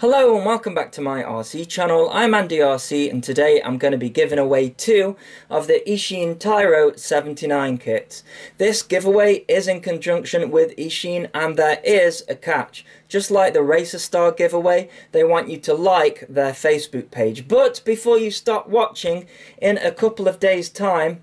Hello and welcome back to my RC channel. I'm Andy RC and today I'm going to be giving away two of the Eachine Tyro79 kits. This giveaway is in conjunction with Eachine and there is a catch. Just like the Racer Star giveaway, they want you to like their Facebook page. But before you stop watching, in a couple of days' time,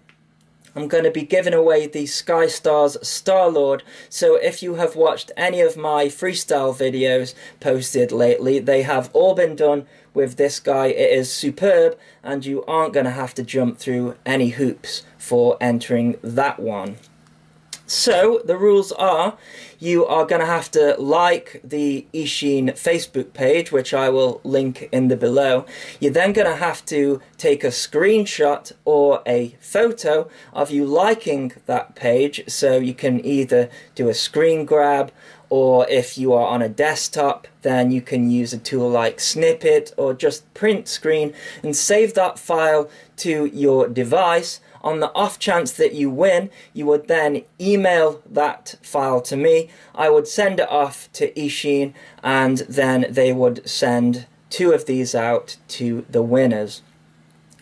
I'm going to be giving away the SkyStars Star-Lord, so if you have watched any of my freestyle videos posted lately, they have all been done with this guy. It is superb and you aren't going to have to jump through any hoops for entering that one. So, the rules are, you are going to have to like the Eachine Facebook page, which I will link in the below. You're then going to have to take a screenshot or a photo of you liking that page, so you can either do a screen grab, or if you are on a desktop, then you can use a tool like Snippet, or just print screen and save that file to your device. On the off chance that you win, you would then email that file to me. I would send it off to Eachine and then they would send two of these out to the winners.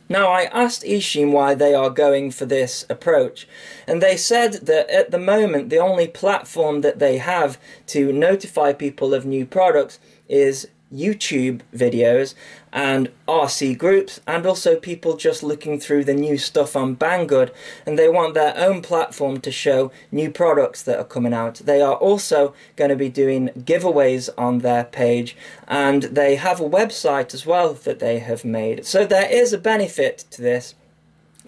Now, I asked Eachine why they are going for this approach, and they said that at the moment the only platform that they have to notify people of new products is YouTube videos and RC groups, and also people just looking through the new stuff on Banggood, and they want their own platform to show new products that are coming out. They are also going to be doing giveaways on their page, and they have a website as well that they have made. So there is a benefit to this.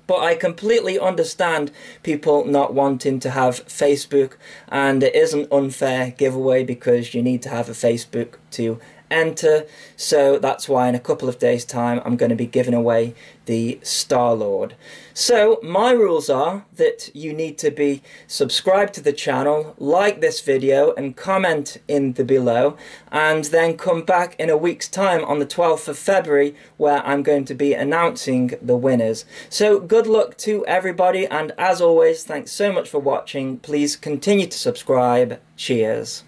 But I completely understand people not wanting to have Facebook, and it is an unfair giveaway because you need to have a Facebook to enter. So that's why in a couple of days' time I'm going to be giving away the Star-Lord. So my rules are that you need to be subscribed to the channel, like this video and comment in the below, and then come back in a week's time on the 12th of February where I'm going to be announcing the winners. So good luck to everybody, and as always, thanks so much for watching. Please continue to subscribe. Cheers.